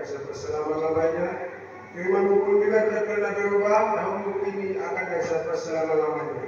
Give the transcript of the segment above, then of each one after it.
sampai selama-lamanya. Firman-Mu pun juga tidak pernah berubah, namun ini akan sampai selama-lamanya.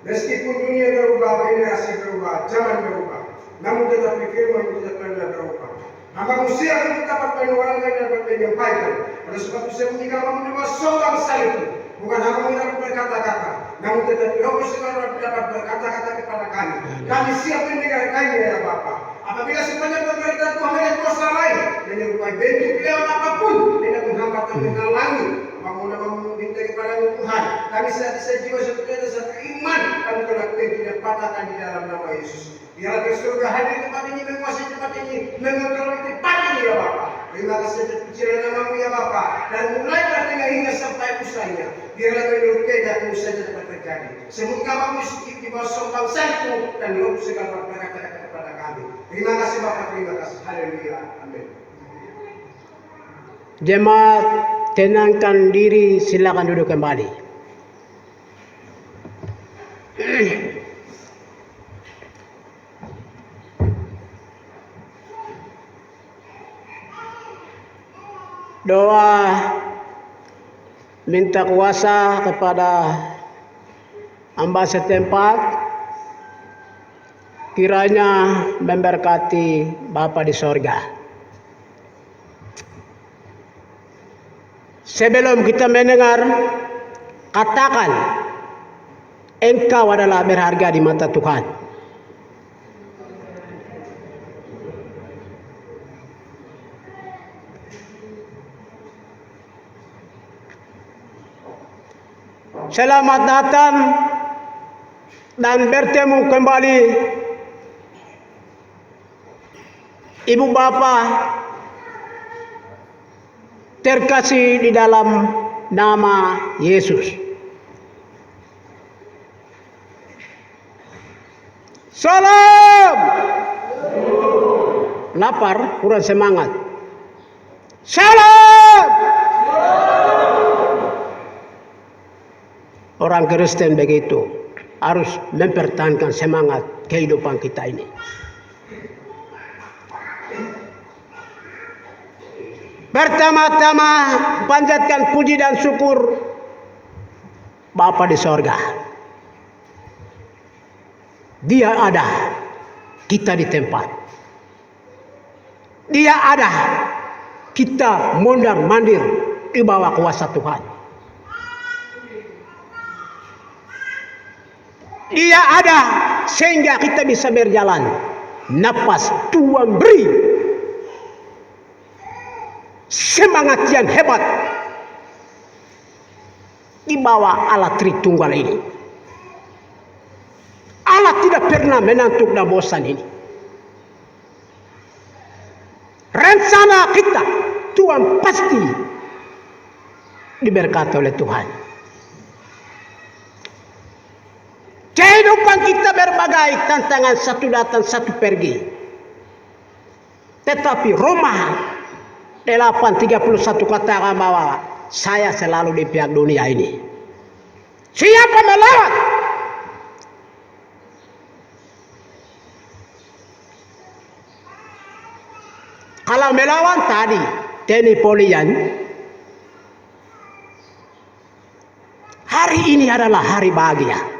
Meskipun dunia berubah, generasi berubah, zaman berubah, namun tetapi firman-Mu tidak pernah berubah. Hamba manusia akan dapat menuangkan dan dapat menyampaikan. Oleh sebab itu saya menjadi hamba menerima soal itu. Bukan hamba dapat berkata-kata, namun tetapi Roh Kudus dapat berkata-kata kepada kami. Kami siap mendengarkannya ya Bapa. Apabila sepanjang pemerintahan Tuhan melihat kuasa lain dan menyerupai bentuk lewat apapun tidak menghambat dan menghalangi bangunan meminta kepada Tuhan. Kami senantiasa jiwa seperti ada satu iman kami telah tidak patahkan di dalam nama Yesus. Biarlah ke surga hadir di tempat ini, menguasai tempat ini, mengontrol tempat ini ya Bapa. Terima kasih atas pujian nama-Mu ya Bapa. Dan mulailah dengan hingga sampai usahanya. Biarlah menurut kehendak-Mu saja dapat terjadi. Semoga Bapa di bawah sombong bangsa-Mu dan Roh segala berkata-kata kepada kami. Terima kasih Bapa, terima kasih. Haleluya. Amin. Jemaat, tenangkan diri, silakan duduk kembali. Doa minta kuasa kepada hamba setempat, kiranya memberkati Bapa di sorga. Sebelum kita mendengar, katakan, Engkau adalah berharga di mata Tuhan. Selamat datang dan bertemu kembali Ibu Bapa terkasih di dalam nama Yesus. Salam. Lapar, kurang semangat. Salam. Orang Kristen begitu, harus mempertahankan semangat kehidupan kita ini. Pertama-tama panjatkan puji dan syukur Bapa di sorga. Dia ada, kita di tempat. Dia ada, kita mondar-mandir di bawah kuasa Tuhan. Dia ada sehingga kita bisa berjalan. Napas Tuhan beri semangat yang hebat di bawah Allah Tritunggal ini. Allah tidak pernah menantuk dan bosan ini. Rencana kita Tuhan pasti diberkati oleh Tuhan. Kehidupan kita berbagai tantangan, satu datang satu pergi. Tetapi Roma 8:31 katakan bahwa saya selalu di pihak dunia ini. Siapa melawan? Kalau melawan tadi Teni Polian, hari ini adalah hari bahagia.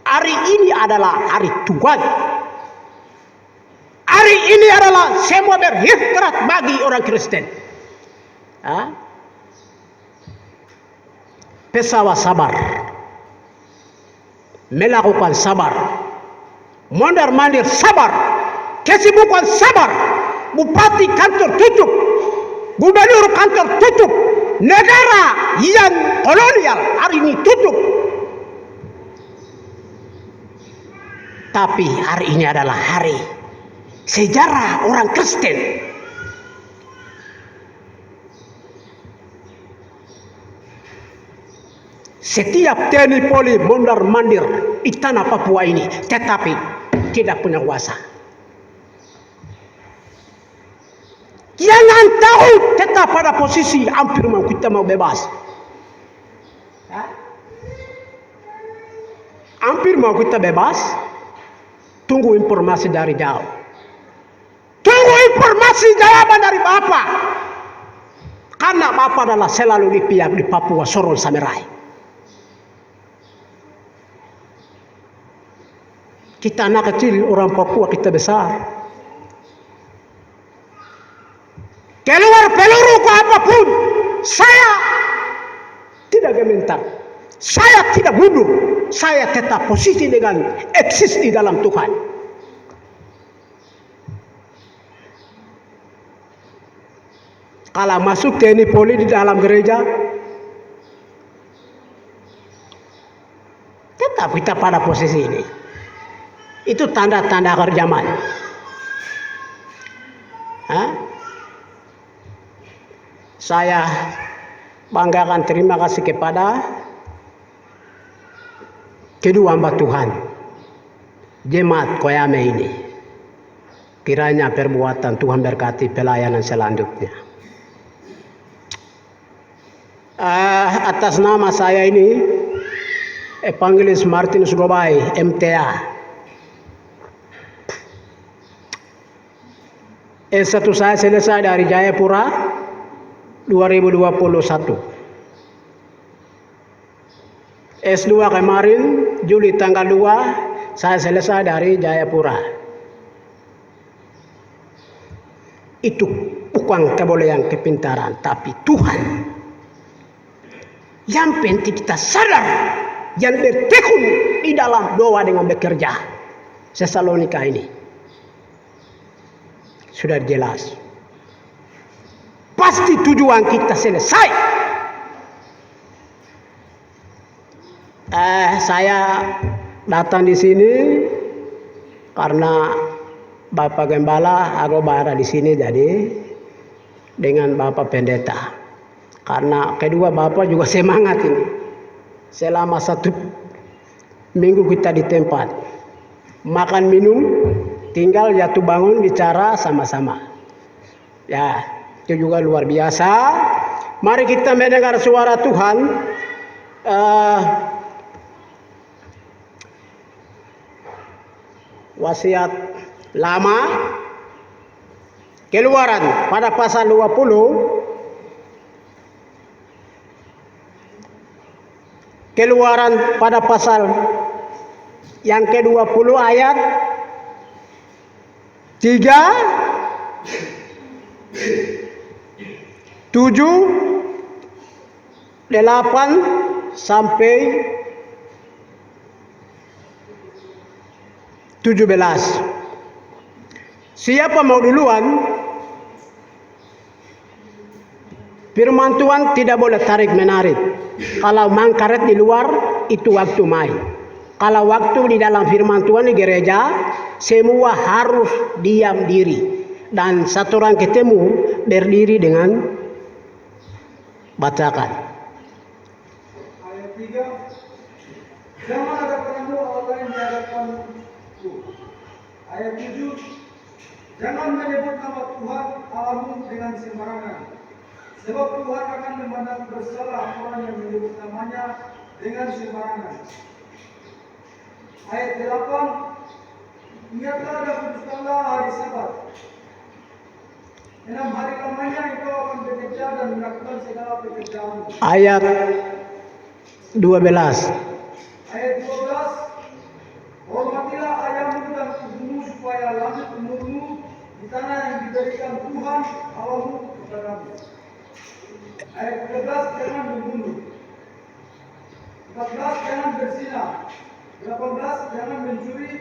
Hari ini adalah hari Tuhan. Hari ini adalah semua beristirahat bagi orang Kristen. Pesawat sabar, melakukan sabar, mondar-mandir sabar, kesibukan sabar, bupati kantor tutup, gubernur kantor tutup, negara yang kolonial hari ini tutup. Tapi hari ini adalah hari sejarah orang Kristen. Setiap TNI Polri mondar-mandir di tanah Papua ini, tetapi tidak punya kuasa. Jangan tahu tetap pada posisi hampir mau kita mau bebas. Hampir mau kita bebas. Tunggu informasi dari jauh. Tunggu informasi jawaban dari Bapak. anak Bapak adalah selalu di pihak di Papua Sorong Samerai. Kita anak kecil, orang Papua kita besar. Keluar peluru ke apapun, saya tidak gementar. Saya tidak mundur. Saya tetap posisi dengan eksis di dalam Tuhan. Kalau masuk TNI Polri di dalam gereja, tetap kita pada posisi ini. Itu tanda-tanda akhir zaman. Saya banggakan terima kasih kepada kedua hamba Tuhan, jemaat Koyame ini. Kiranya perbuatan Tuhan berkati pelayanan selanjutnya. Atas nama saya ini, Evangelis Martinus Gobai, MTA. S1 saya selesai dari Jayapura 2021. S2 kemarin Juli tanggal 2 saya selesai dari Jayapura. Itu bukan kebolehan kepintaran, tapi Tuhan. Yang penting kita sadar, yang bertekun di dalam doa dengan bekerja. Tesalonika ini sudah jelas. Pasti tujuan kita selesai. Saya datang di sini karena Bapak Gembala, aku berada di sini jadi dengan Bapak Pendeta. Karena kedua Bapak juga semangat ini. Selama 1 minggu kita di tempat. Makan minum, tinggal jatuh bangun bicara sama-sama. Ya, itu juga luar biasa. Mari kita mendengar suara Tuhan. Wasiat lama, Keluaran pada pasal 20. Keluaran pada pasal yang ke-20 ayat 3, 7, 8 sampai 17. Siapa mau duluan? Firman Tuhan tidak boleh tarik menarik. Kalau mangkaret di luar itu waktu main. Kalau waktu di dalam firman Tuhan di gereja, semua harus diam diri. Dan satu orang ketemu berdiri dengan bacakan. Ayat 3. Jangan ada peramu Allah lain di hadapanku. Ayat 7. Jangan menyebut nama Tuhan Allahmu dengan sembarangan. Sebab Tuhan akan memandang bersalah orang yang menyebut namanya dengan sembarangan. Ayat 8. Ingatlah dan kuduskanlah hari Sabat. 6 hari lamanya engkau akan bekerja dan melakukan segala pekerjaan. Ayat 12. Ayat 12. Hormatilah ayahmu dan ibumu supaya lanjut umurmu di tanah yang diberikan Tuhan Allahmu kepadamu. Ayat 13. Jangan membunuh. 14. Jangan berzina. 18. Jangan mencuri.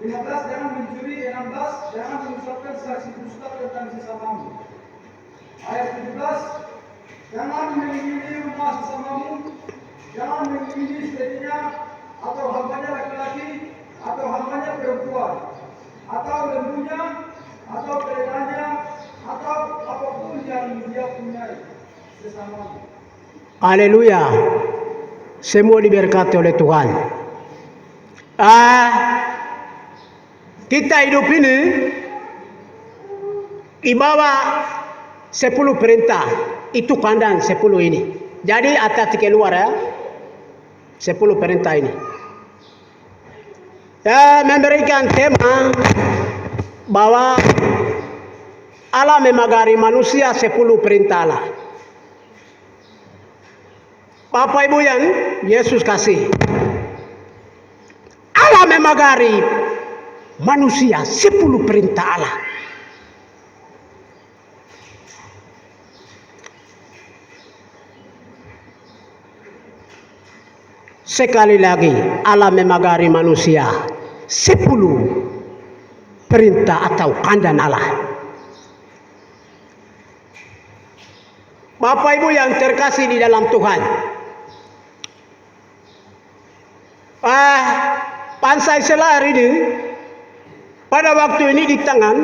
15. Jangan mencuri. 16. Jangan mengucapkan saksi dusta tentang sesamamu. Ayat 17. Jangan mengingini rumah sesamamu. Jangan mengingini istrinya atau hambanya laki-laki atau hambanya perempuan atau lembunya atau keledanya atau apapun yang dia punyai sesamamu. Haleluya. Semua diberkati oleh Tuhan. Kita hidup ini di bawah 10 perintah. Itu kandang 10 ini. Jadi atas keluar ya. 10 perintah ini. Memberikan tema bahwa Allah memagari manusia 10 perintah Allah. Bapak Ibu yang Yesus kasih, Allah memagari manusia 10 perintah Allah. Sekali lagi, Allah memagari manusia 10 perintah atau kandan Allah. Bapak Ibu yang terkasih di dalam Tuhan, bangsa Israel ini pada waktu ini di tangan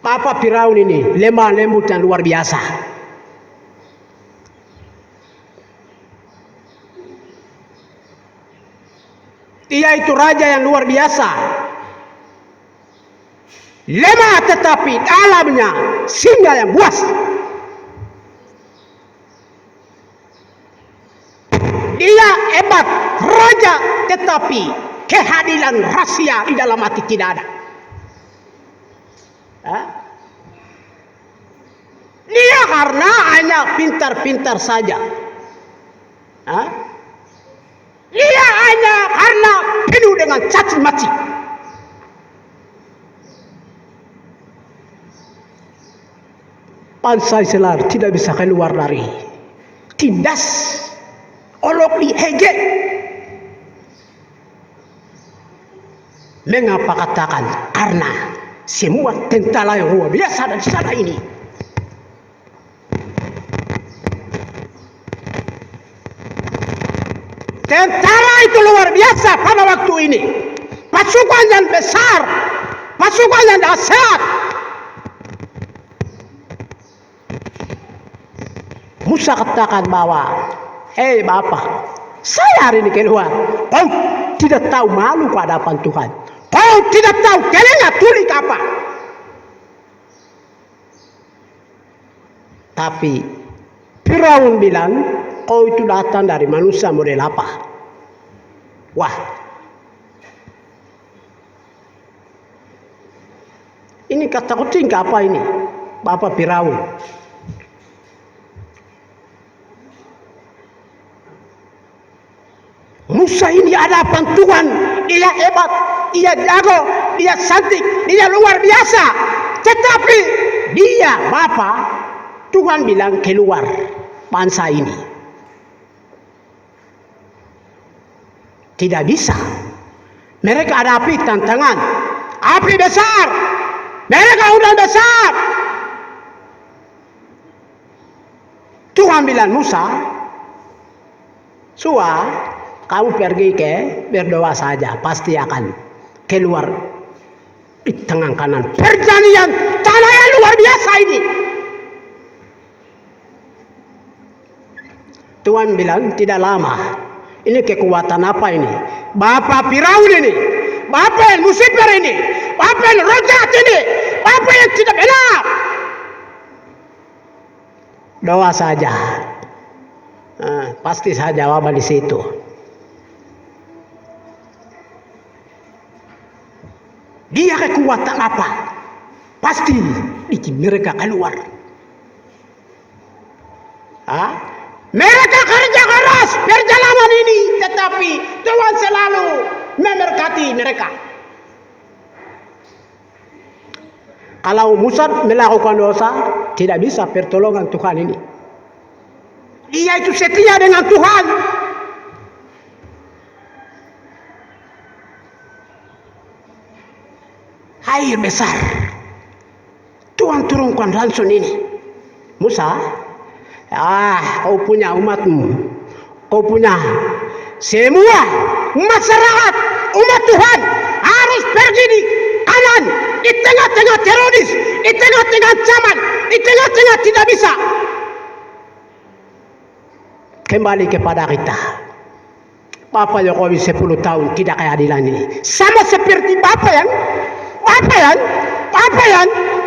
Bapak Firaun ini lemah lembut dan luar biasa. Dia itu raja yang luar biasa, lemah tetapi dalamnya singa yang buas. Dia hebat, raja, tetapi kehadiran rahasia di dalam hati tidak ada. Dia karena hanya pintar-pintar saja. Dia hanya karena penuh dengan caci maki. Bangsa Israel tidak bisa keluar dari tindas olok di hege. Mengapa katakan? Karena semua tentara yang luar biasa dan sana ini. Tentara itu luar biasa pada waktu ini. Pasukan yang besar, pasukan yang dahsyat. Musa katakan bahwa, hei Bapak, saya hari ini keluar. Kau tidak tahu malu ke hadapan Tuhan. Kau tidak tahu telinga tulik apa. Tapi Firaun bilang, kau itu datang dari manusia model apa? Wah, ini kata kucing apa ini? Bapak Firaun. Musa ini hadapan Tuhan, dia hebat, dia jago, dia cantik, dia luar biasa. Tetapi dia Bapak, Tuhan bilang keluar bangsa ini. Tidak bisa. Mereka hadapi tantangan. Api besar. Mereka udah besar. Tuhan bilang Musa, kamu pergi ke berdoa saja, pasti akan keluar di tangan kanan. Perjanjian tanah yang luar biasa ini. Tuhan bilang tidak lama. Ini kekuatan apa ini? Bapak Firaun ini, Bapak yang musiper ini, Bapak yang rojat ini, Bapak yang tidak benar. Doa saja, pasti saya jawab di situ. Dia kekuatan apa? Pasti bikin mereka keluar. Mereka kerja keras perjalanan ini, tetapi Tuhan selalu memberkati mereka. Kalau Musa melakukan dosa, tidak bisa pertolongan Tuhan ini. Dia itu setia dengan Tuhan. Air besar, Tuhan turunkan langsung ini. Musa, kau punya umatmu, kau punya semua masyarakat umat Tuhan harus pergi di kanan, di tengah-tengah teroris, di tengah-tengah ancaman, di tengah-tengah tidak bisa. Kembali kepada kita. Bapak Jokowi 10 tahun tidak keadilan ini. Sama seperti Bapak yang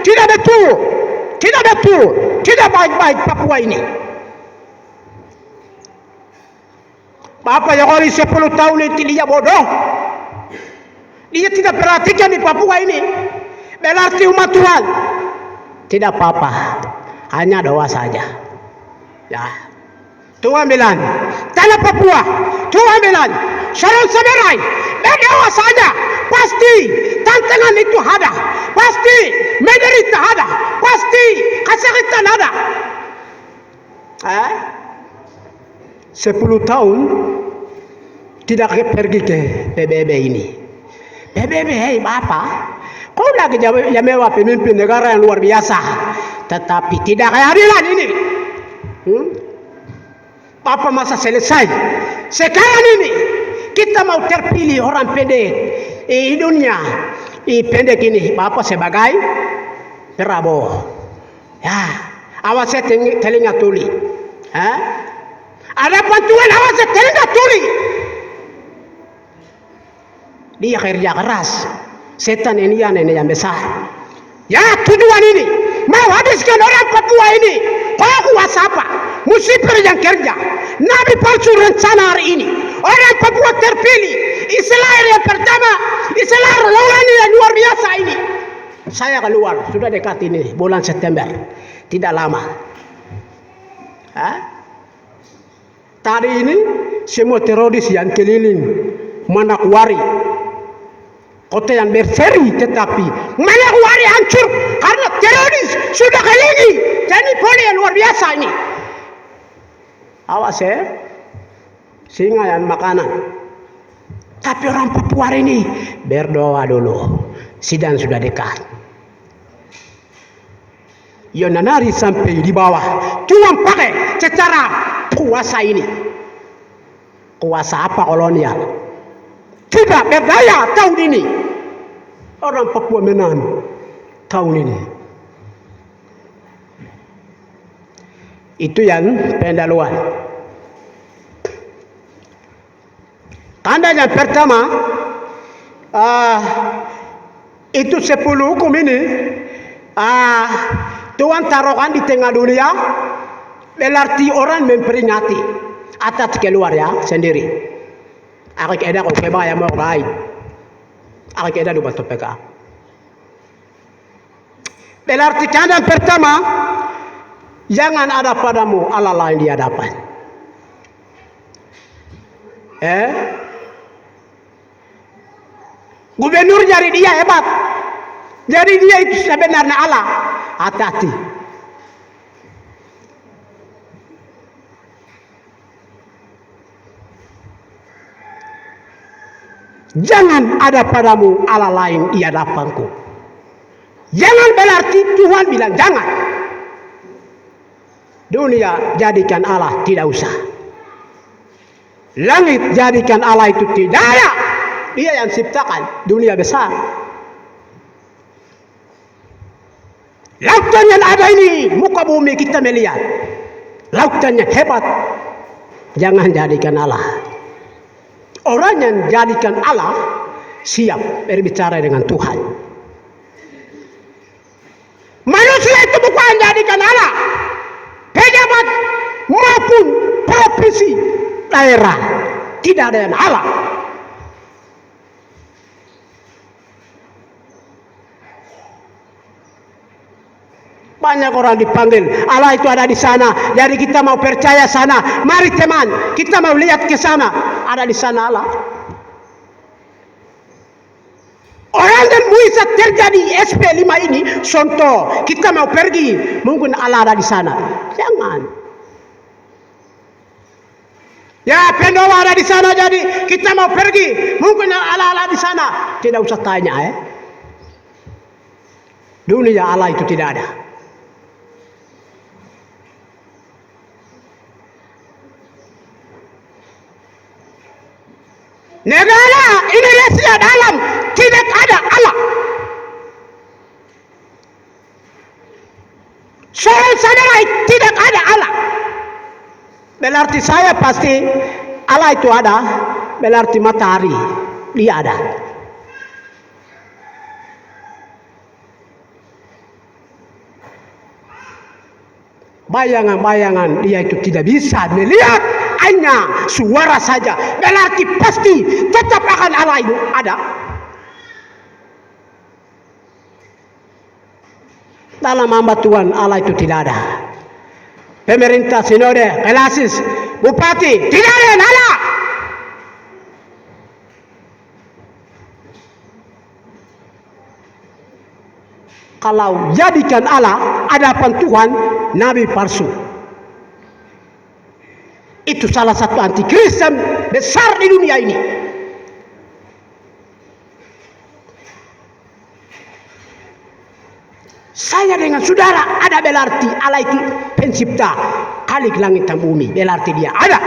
tidak betul, tidak baik-baik Papua ini. Bapak Jokowi 10 tahun itu dia bodoh. Dia tidak perhatikan di Papua ini. Berarti umat Tuhan. tidak apa-apa, hanya doa saja. Ya, Tuhan bilang, tanah Papua, Tuhan bilang, saudara-saudara, berdoa saja, pasti tantangan itu ada, pasti menderita ada, pasti kesakitan ada. 10 tahun tidak pergi ke PBB ini. PBB, hei Bapak, kau lagi jamewa pemimpin negara yang luar biasa, tetapi tidak kehadiran ini. Bapak masa selesai. Sekarang ini kita mau terpilih orang pendek di dunia. Pendek ini Bapak sebagai Prabowo. Ya, awas telinga tuli. Ada bantuan, awas telinga tuli. Dia kerja keras. Setan ini yang besar. Ya, tujuan ini mau habiskan orang Papua ini. Kau kuasa apa? Musibah yang kerja. Nabi palsu rencana hari ini. Orang Papua terpilih. Israel yang pertama. Israel Laurani yang luar biasa ini. Saya keluar, sudah dekat ini, bulan September. Tidak lama. Tadi ini semua teroris yang keliling Manokwari, kota yang berseri, tetapi Manokwari hancur karena teroris sudah keliling. Jadi poli yang luar biasa ini. Awas ya, singa yang makanan. Tapi orang Papua ini berdoa dulu. Sidang sudah dekat. Yonanari sampai di bawah. Tuhan pakai secara kuasa ini. Kuasa apa kolonial? Tidak berdaya tahun ini. Orang Papua menang tahun ini. Itu yang pendahuluan. Tanda yang pertama, itu 10 hukum ini Tuhan taruhkan di tengah dunia, berarti orang memperingati atas keluarga sendiri. Aku kena kau kebaya mau lain. Aku kena lupa topeka. Berarti tanda pertama, jangan ada padamu Allah lain di hadapan. Gubernur jadi dia hebat. Jadi dia itu sebenarnya Allah. Hati-hati. Jangan ada padamu Allah lain di hadapanku. Jangan berarti Tuhan bilang jangan. Dunia jadikan Allah, tidak usah. Langit jadikan Allah, itu tidak ada. Dia yang ciptakan dunia besar. Lautan yang ada ini, muka bumi kita melihat. Lautan yang hebat. Jangan jadikan Allah. Orang yang jadikan Allah siap berbicara dengan Tuhan. Manusia itu bukan jadikan Allah. Pejabat maupun provinsi daerah tidak ada yang Allah. Banyak orang dipanggil, Allah itu ada di sana, jadi kita mau percaya sana. Mari teman, kita mau lihat ke sana, ada di sana Allah. Orang yang bisa terjadi SP5 ini, contoh, kita mau pergi, mungkin Allah ada di sana. Jangan. Ya, pendoa ada di sana, jadi kita mau pergi, mungkin Allah ada di sana. Tidak usah tanya, Dunia Allah itu tidak ada. Negara Indonesia dalam tidak ada Allah. Saudara tidak ada Allah. Berarti saya pasti Allah itu ada. Berarti matahari dia ada. Bayangan-bayangan dia itu tidak bisa melihat. Hanya suara saja, berarti pasti tetap akan Allah itu ada. Dalam hamba Tuhan Allah itu tidak ada. Pemerintah, sinode, kelasis, bupati, tidak ada yang Allah. Kalau jadikan Allah hadapan Tuhan, nabi palsu. Itu salah satu antikristus besar di dunia ini. Saya dengan saudara ada berarti Allah itu pencipta Khalik langit dan bumi, berarti dia ada.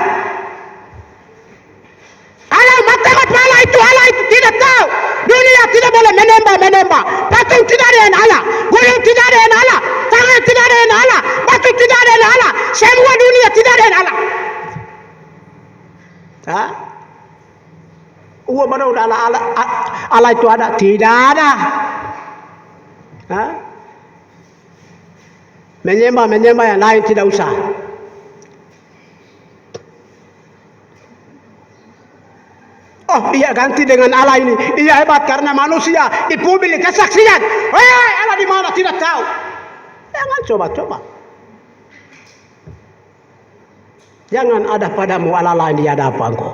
Allah itu tidak tahu. Dunia tidak boleh menembak. Patung tidak ada yang Allah. Gunung tidak ada yang Allah. Tangan tidak ada yang Allah. Batu tidak ada yang Allah. Semua dunia tidak ada yang Allah. Mana udah Allah itu ada? Tidak ada. Menyembah yang lain tidak usah. Oh, iya ganti dengan Allah ini. Iya hebat karena manusia dipublik kesaksian. Allah di mana tidak tahu. Jangan coba-coba. Jangan ada padamu Allah lain di hadapan engkau.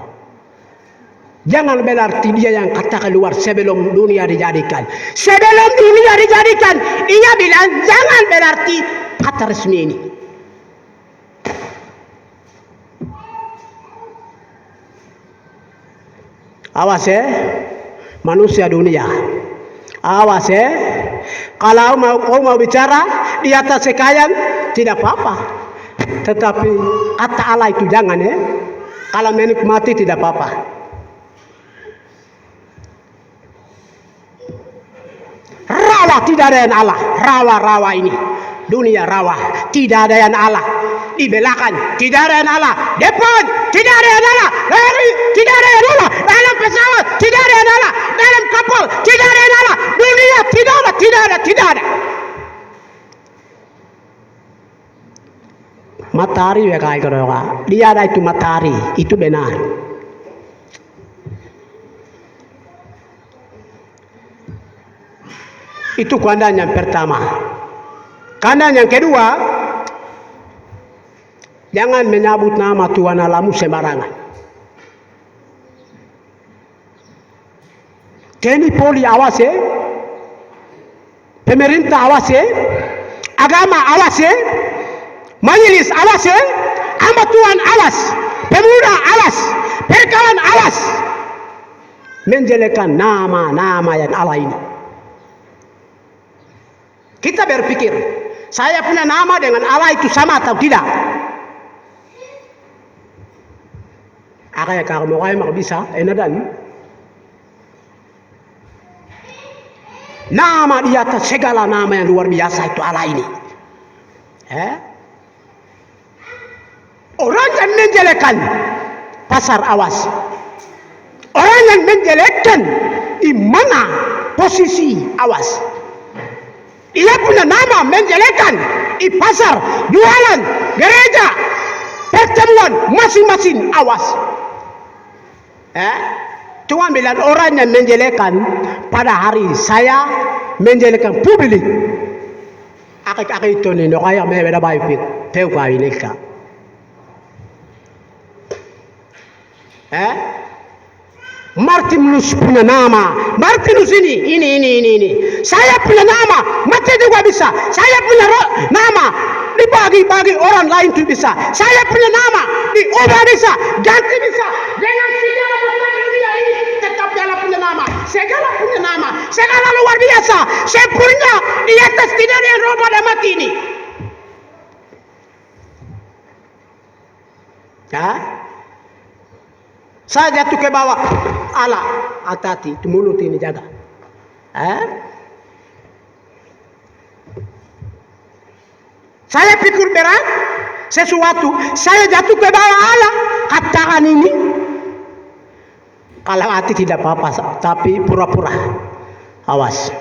Jangan berarti dia yang kata keluar sebelum dunia dijadikan. Sebelum dunia dijadikan, ia bilang jangan berarti kata resmi ini. Awas manusia dunia. Awas kalau kau mau bicara di atas sekalian tidak apa-apa. Tetapi kata Allah itu jangan Kalau menikmati tidak apa-apa. Rawa tidak ada yang Allah. Rawa ini. Dunia rawa. Tidak ada yang Allah. Di belakang tidak ada yang Allah. Depan tidak ada yang Allah. Lari tidak ada yang Allah. Dalam pesawat tidak ada yang Allah. Dalam kapal tidak ada yang Allah. Dunia tidak ada. Matahari ya kayak dia ada itu matahari itu benar. Itu kandang yang pertama. Kandang yang kedua, jangan menyebut nama Tuhan Allahmu sembarangan. TNI Polri awas pemerintah awas agama awas majelis awas hamba Tuhan awas, pemuda awas, perkawan awas, menjelekkan nama-nama yang Allah ini. Kita berpikir, saya punya nama dengan Allah itu sama atau tidak? Akaya kalau mau bisa, enadan. Nama di atas segala nama yang luar biasa itu Allah ini. Orang yang menjelekkan pasar awas. Orang yang menjelekkan di mana posisi awas. Ia punya nama menjelekkan di pasar, jualan, gereja, pertemuan masing-masing awas. Tuhan bilang orang yang menjelekkan pada hari saya menjelekkan publik. Akik itu ni no kaya beda baik teu kau ini ka. Martinus punya nama. Martinus ini. Saya punya nama. Mati juga bisa. Saya punya nama. Dibagi-bagi orang lain itu bisa. Saya punya nama. Diubah bisa. Ganti bisa. Dengan segala macam dunia ini tetap Allah punya nama. Segala punya nama. Segala luar biasa. Sempurna di atas tidak ada yang roh pada mati ini. Saya jatuh ke bawah. Allah, hati-hati, itu mulut ini jaga. Saya pikir berat sesuatu, saya jatuh ke bawah Allah, katakan ini. Kalau hati tidak apa-apa, tapi pura-pura. Awas.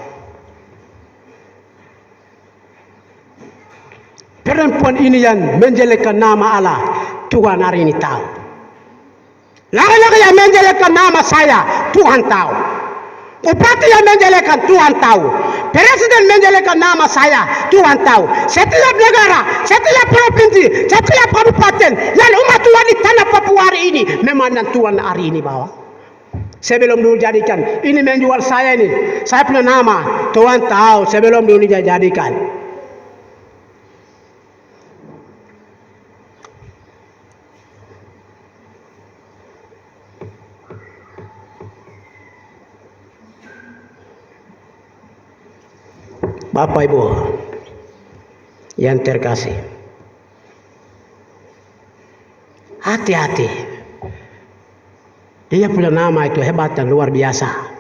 Perempuan ini yang menjelekkan nama Allah, Tuhan hari ini tahu. Laki-laki yang menjelekkan nama saya, Tuhan tahu. Bupati yang menjelekkan, Tuhan tahu. presiden menjelekkan nama saya. Tuhan tahu. Setiap negara, setiap provinsi, setiap kabupaten yang umat Tuhan di tanah Papua hari ini memandang Tuhan hari ini bahwa sebelum dulu jadikan ini menjual saya ini, saya punya nama. Tuhan tahu sebelum dulu dijadikan. Bapak Ibu yang terkasih, hati-hati. Dia punya nama itu hebat dan luar biasa.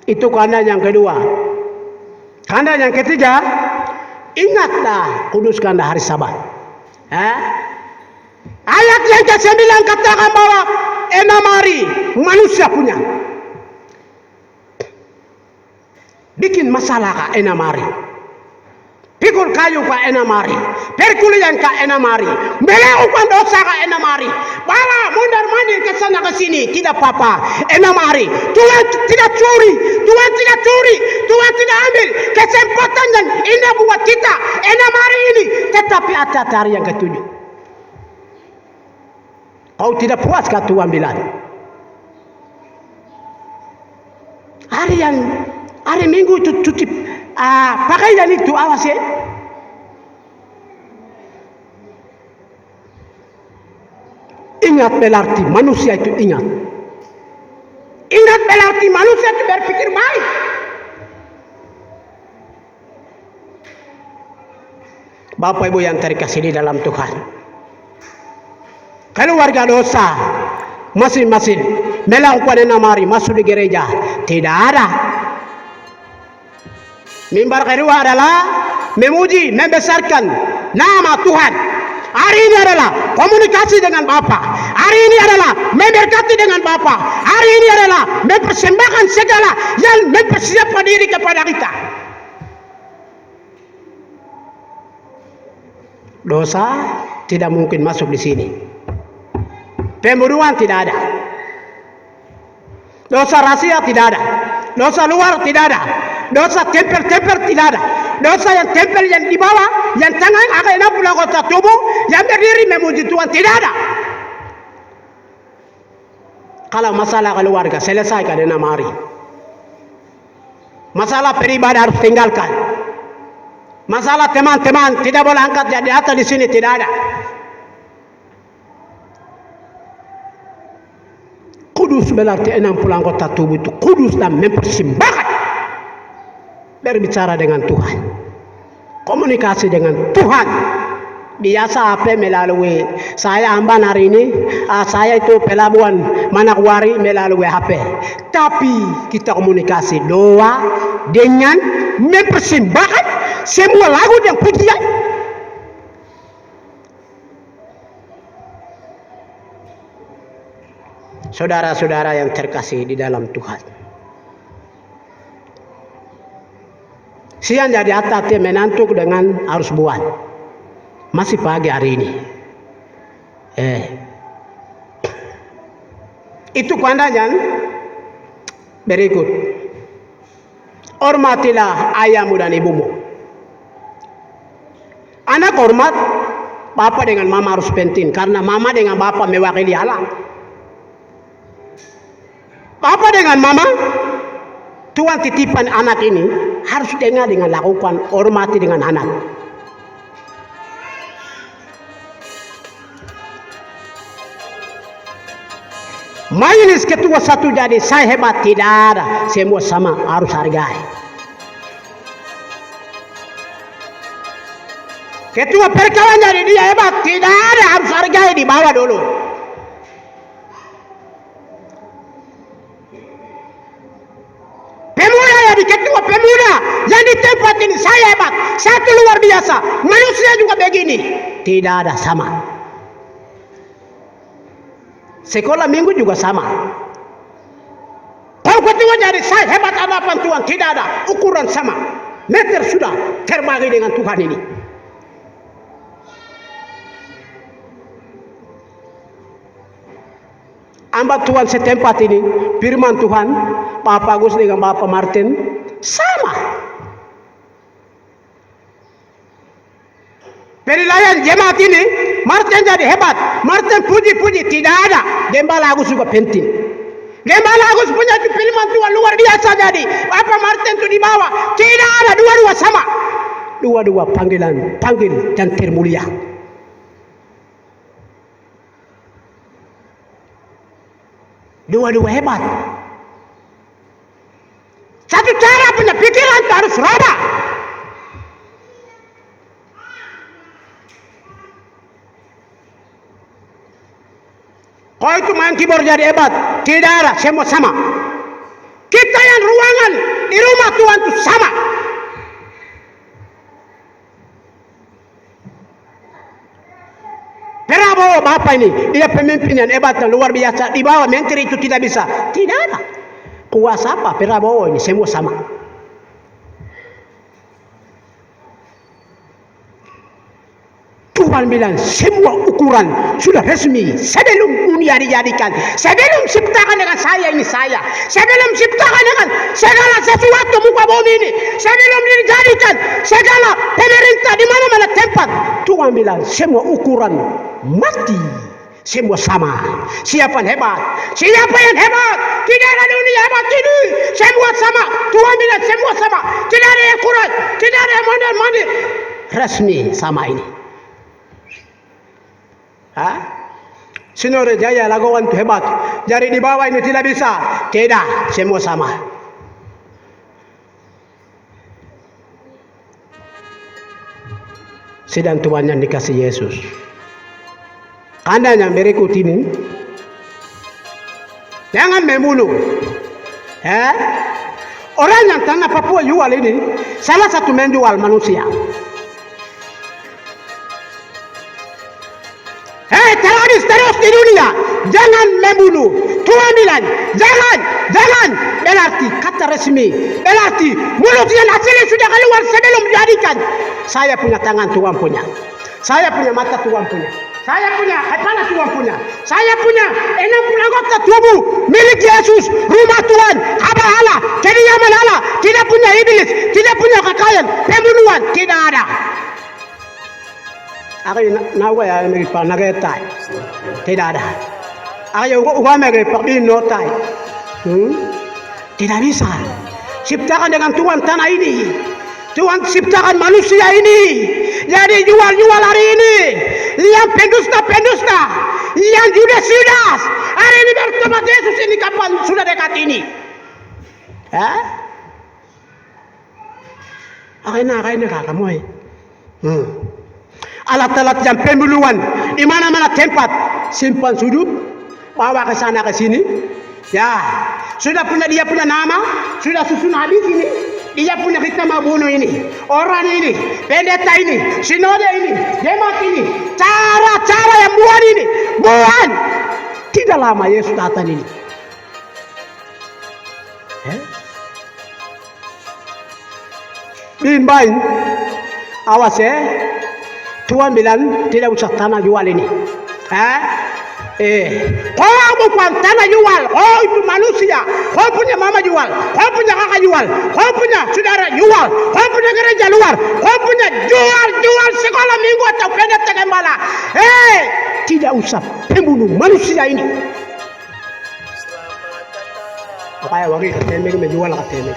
Itu kandang yang kedua. Kandang yang ketiga, ingatlah kuduskanlah hari Sabat. Ayat yang ke-9 katakan bahwa 6 hari manusia punya. Bikin masalah ka 6 hari. Pikul kayu ka 6 hari. Perkulian ka 6 hari. Melakukan dosa ka 6 hari. Bawa mundar mandir ke sana ke sini. Tidak apa-apa. 6 hari. Tuhan tidak curi. Tuhan tidak curi. Tuhan tidak ambil kesempatan dan indah buat kita 6 hari ini. Tetapi ada hari yang ke-7. Kau tidak puas kah Tuhan bilang? Hari Minggu itu cuci pakaian itu awas ya. Ingat berarti manusia itu ingat. Ingat berarti manusia itu berpikir baik. Bapak Ibu yang terkasih di dalam Tuhan, keluarga dosa masing-masing melakukan 6 hari masuk di gereja tidak ada. Mimbar kedua adalah memuji, membesarkan nama Tuhan. Hari ini adalah komunikasi dengan Bapa. Hari ini adalah memberkati dengan Bapa. Hari ini adalah mempersembahkan segala yang mempersiapkan diri kepada kita. Dosa tidak mungkin masuk di sini. Pembunuhan tidak ada. Dosa rahasia tidak ada. Dosa luar tidak ada. Dosa tempel-tempel tidak ada. Dosa yang tempel yang di bawah, yang tangan akan 60 anggota tubuh, yang berdiri memuji Tuhan tidak ada. Kalau masalah keluarga selesaikan 6 hari. Masalah pribadi harus tinggalkan. Masalah teman-teman tidak boleh angkat jadi atas di sini tidak ada. Kudus berarti 60 anggota tubuh itu kudus dan mempersembahkan. Berbicara dengan Tuhan, komunikasi dengan Tuhan. Biasa apa melalui saya Amban hari ini, saya itu pelabuhan Manokwari melalui HP. Tapi kita komunikasi doa dengan mempersembahkan semua lagu dan pujian. Saudara-saudara yang terkasih di dalam Tuhan, siang jadi atas menantuk dengan arus buat. Masih pagi hari ini. Itu pandangan berikut. Hormatilah ayahmu dan ibumu. Anak hormat, bapak dengan mama harus penting. Karena mama dengan bapak mewakili Allah. Bapak dengan mama, Tuhan titipan anak ini harus dengar dengan lakukan, hormati dengan anak. Majelis ketua satu jadi saya hebat tidak ada, semua sama harus hargai. Ketua perkawinan jadi dia hebat tidak ada, harus hargai di bawah dulu. Pemuda jadi ketua pemuda yang di tempat ini saya hebat, satu luar biasa, manusia juga begini, tidak ada sama. Sekolah minggu juga sama. Kalau ketua jadi saya hebat hadapan Tuhan tidak ada, ukuran sama, meter sudah terbagi dengan Tuhan ini. Hamba Tuhan setempat ini, firman Tuhan, Bapak Agus dengan Bapak Martin sama. Penilaian jemaat ini, Martin jadi hebat. Martin puji-puji, tidak ada. Gembala Agus juga penting. Gembala Agus punya firman Tuhan luar biasa jadi. Apa Martin itu di bawah? Tidak ada, dua-dua sama. Dua-dua panggil dan termulia. Dua-dua hebat. Satu cara punya pikiran harus rada. Kau itu main keyboard jadi hebat, tidak ada, semua sama. Kita yang ruangan di rumah Tuhan itu sama. Prabowo Bapak ini, dia pemimpin yang hebat dan luar biasa. Di bawah menteri itu tidak bisa. Tidak ada. Kuasa apa Prabowo ini, semua sama. Tuhan bilang semua ukuran sudah resmi sebelum dunia dijadikan, sebelum ciptakan dengan saya ini saya, sebelum ciptakan dengan segala sesuatu muka bumi ini, sebelum dijadikan segala pemerintah di mana-mana tempat, Tuhan bilang semua ukuran mati, semua sama. Siapa yang hebat? Siapa yang hebat? Tidak ada dunia hebat ini, semua sama. Tuhan bilang semua sama, tidak ada yang kurang, tidak ada yang mandir, resmi sama ini. Sinore Jaya Lagowan itu hebat. Jadi di bawah ini tidak bisa. Tidak, semua sama. Sedang Tuhan yang dikasih Yesus. Anda yang berikut ini, jangan membunuh. Orang yang tanah Papua jual ini, salah satu menjual manusia. Terus di dunia jangan membunuh. Tuhan bilang jangan. Berarti kata resmi, berarti mulut yang asli sudah keluar sebelum dijadikan. Saya punya tangan, Tuhan punya. Saya punya mata, Tuhan punya. Saya punya kepala, Tuhan punya. Saya punya 60 anggota tubuh milik Yesus. Rumah Tuhan, hamba Allah, kediaman Allah. Tidak punya iblis, tidak punya kekayaan, pembunuhan, tidak ada. Aku nawa ya mereka nagetai, tidak ada. Aku uga mereka binotai, tidak bisa. Ciptakan dengan Tuhan tanah ini, Tuhan ciptakan manusia ini. Jadi jual hari ini, yang pendusta, yang judas, hari ini bertobat Yesus ini kapan sudah dekat ini? Akhirnya kamu. Alat-alat yang pembunuhan di mana-mana tempat, simpan sudut, bawa ke sana ke sini. Ya, sudah dia punya nama, sudah susun habis ini. Dia punya kita mau bunuh ini, orang ini, pendeta ini, sinode ini, jemaat ini, cara yang buan. Tidak lama Yesus datang ini. Bin bain, awas ya. Tuhan bilang tidak usah tanah jual ini. Kau bukan tanah jual. Kau itu manusia. Kau punya mama jual. Kau punya kakak jual. Kau punya saudara jual. Kau punya gereja luar. Kau punya jual sekolah minggu atau pendeta gembala. Tidak usah pembunuh manusia ini. Apa wagi katanya menjual katanya.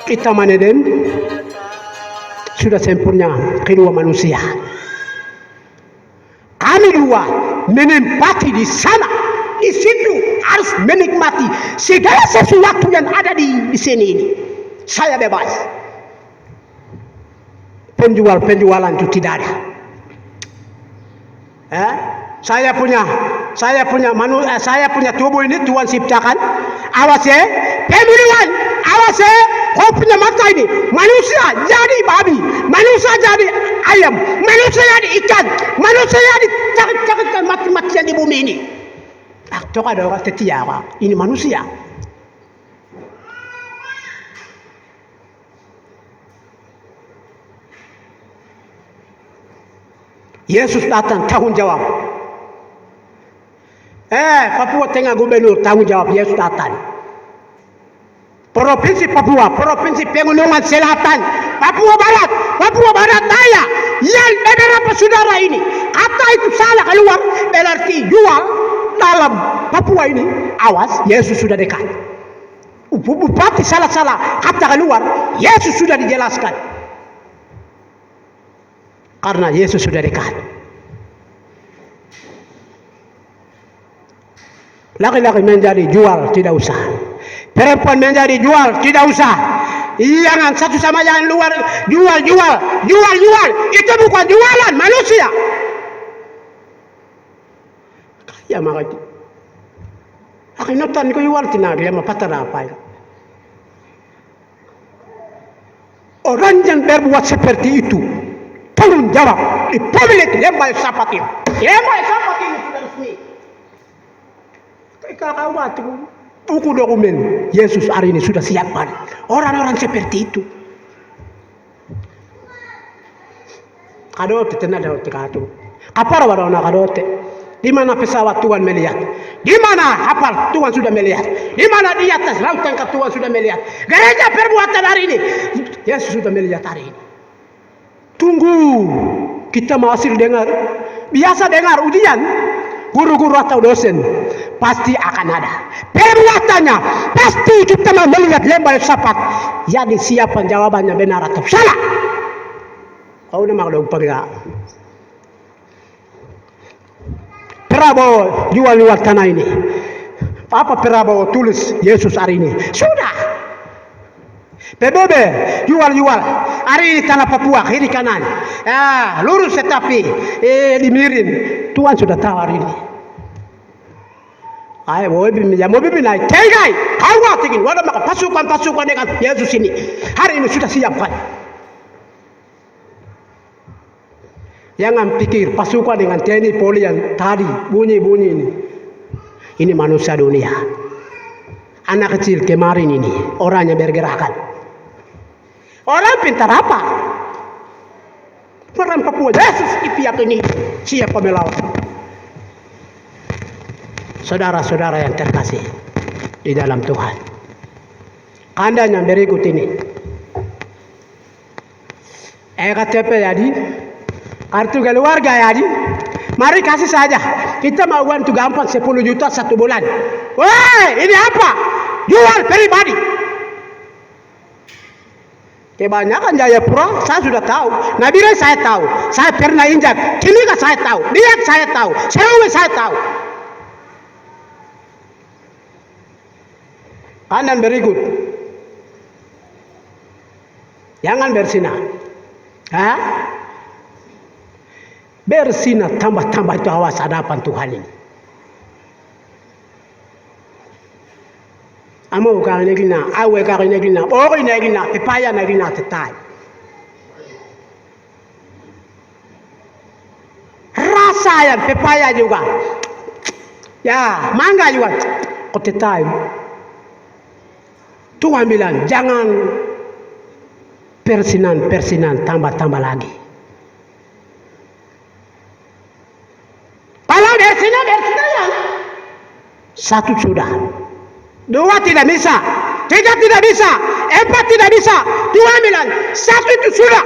Kita maneden sudah sempurna kedua manusia. Kami dua menempati di sana, di situ harus menikmati segala sesuatu yang ada di sini ini. Saya bebas. Penjualan itu tidak ada. Saya punya tubuh ini Tuhan ciptakan. Awas ya, pembunuhan. Awas ya, kau punya mata ini. Manusia jadi babi, manusia jadi ayam, manusia jadi ikan, manusia jadi cakit-cakitkan mati-matian di bumi ini. Itu ada orang setiap ini manusia. Yesus datang tanggung jawab. Papua Tengah Gubernur tanggung jawab Yesus datang. Provinsi Papua, Provinsi Pegunungan Selatan, Papua Barat Daya yang beberapa saudara ini kata itu salah keluar berarti jual dalam Papua ini, awas, Yesus sudah dekat. Bupati salah-salah kata keluar, Yesus sudah dijelaskan karena Yesus sudah dekat. Laki-laki menjadi jual tidak usah, perempuan menjadi jual tidak usah. Jangan satu sama yang luar jual, itu bukan jualan manusia. Ya makanya akin notan ko jual tinagli ama patarapay. Orang yang berbuat seperti itu tanggung jawab di pemilik lembah sapatim. Lembah sapatim sudah resmi. Kalau waktu buku dokumen Yesus hari ini sudah siapkan orang-orang seperti itu. Kadote tenang dah kado. Apa orang nak kadote? Di mana pesawat Tuhan melihat? Di mana kapal Tuhan sudah melihat? Di mana di atas lautan Tuhan sudah melihat? Gereja perbuatan hari ini Yesus sudah melihat hari ini. Tunggu kita masih dengar, biasa dengar ujian guru-guru atau dosen pasti akan ada perbuatannya, pasti kita mau melihat lembah sapat. Jadi siapa jawabannya benar atau salah? Kau nama dong pegang. Prabowo jual tanah ini. Apa Prabowo tulis Yesus hari ini? Sudah. PBB jual hari ini tanah Papua kiri kanan. Lurus tetapi dimirin. Tuhan sudah tahu hari ini. Ayo mau bibi naik. Tegai. Kau tingin. Wadah maka pasukan dengan Yesus ini. Hari ini sudah siapkan. Jangan pikir pasukan dengan TNI Polri yang tadi bunyi-bunyi ini. Ini manusia dunia. Anak kecil kemarin ini orangnya bergerakan. Orang pintar apa? Orang Papua Yesus di pihak ini siapa melawan? Saudara-saudara yang terkasih di dalam Tuhan. Anda yang berikut ini. KTP jadi kartu keluarga ya, mari kasih saja. Kita mau uang itu gampang 10 juta 1 bulan. Woi, ini apa? Jual pribadi. Kebanyakan Jayapura saya sudah tahu. Nabire saya tahu. Saya pernah injak. Timika saya tahu. Lihat saya tahu. Seruwe saya tahu. Kanan berikut. Jangan bersinah. Bersinah tambah-tambah itu awas hadapan Tuhan ini. Amo kang negina, awe kang negina, ori negina, pepaya negina tetai. Rasa yang pepaya juga. Ya, mangga juga. Kok tetai. Tuhan bilang jangan persinan tambah-tambah lagi. Kalau bersinan ya. Satu sudah. 2 tidak bisa. 3 tidak bisa. 4 tidak bisa. Tuhan bilang 1 itu sudah.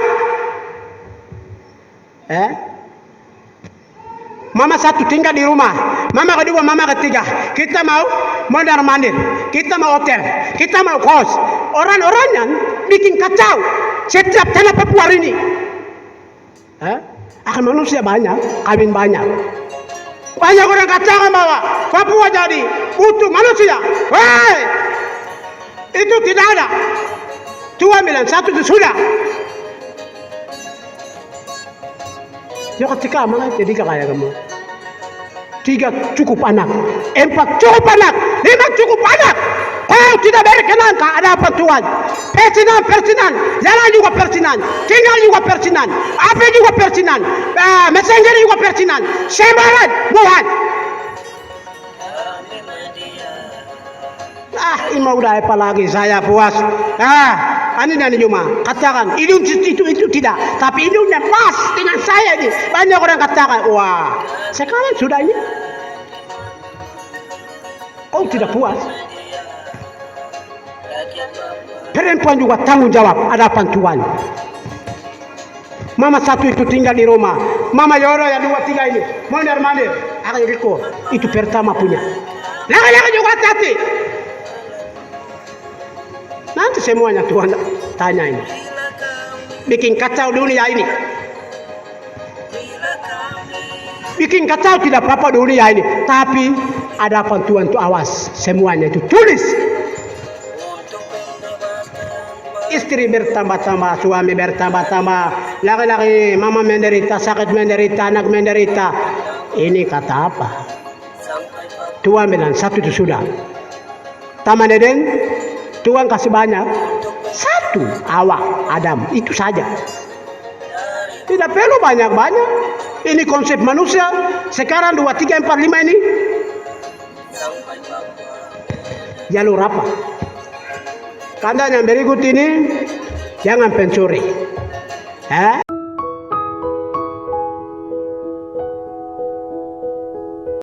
Mama 1 tinggal di rumah. Mama kedua, mama ketiga. Kita mau mondar-mandir. Kita mau hotel. Kita mau kos. Orang-orangnya bikin kacau. Setiap tanah Papua ini. Akan manusia banyak, kawin banyak. Banyak orang katakan bahwa Papua jadi utuh manusia. Hei, itu tidak ada. Tuhan bilang 1 itu sudah. Ya ketika mana jadi kayak kamu. 3 cukup anak, 4 cukup anak, 5 cukup anak. Kau tidak berkenan ke hadapan Tuhan. Persinan, jalan juga persinan, tinggal juga persinan, api juga persinan, messenger juga persinan, sembaran buat. Ini udah apa lagi? Saya puas. Ini dan cuma katakan hidung itu tidak, tapi hidungnya pas dengan saya ini. Banyak orang katakan, wah, sekarang sudah ini. Oh tidak puas. Perempuan juga tanggung jawab hadapan Tuhan. Mama satu itu tinggal di Roma. Mama Yoro yang 2, 3 ini. Mondar mandir. Akan Riko. Itu pertama punya. Laki-laki juga hati. Nanti semuanya Tuhan tanya ini. Bikin kacau dunia ini. Bikin kacau tidak apa-apa dunia ini. Tapi ada apa Tuhan tuh awas. Semuanya itu tulis. Istri bertambah-tambah, suami bertambah-tambah, laki-laki, mama menderita, sakit menderita, anak menderita. Ini kata apa? Tuhan bilang satu itu sudah. Taman Eden, Tuhan kasih banyak. Satu, awak, Adam, itu saja. Tidak perlu banyak-banyak. Ini konsep manusia. Sekarang 2, 3, 4, 5 ini. Jalur apa? Karena yang berikut ini jangan pencuri.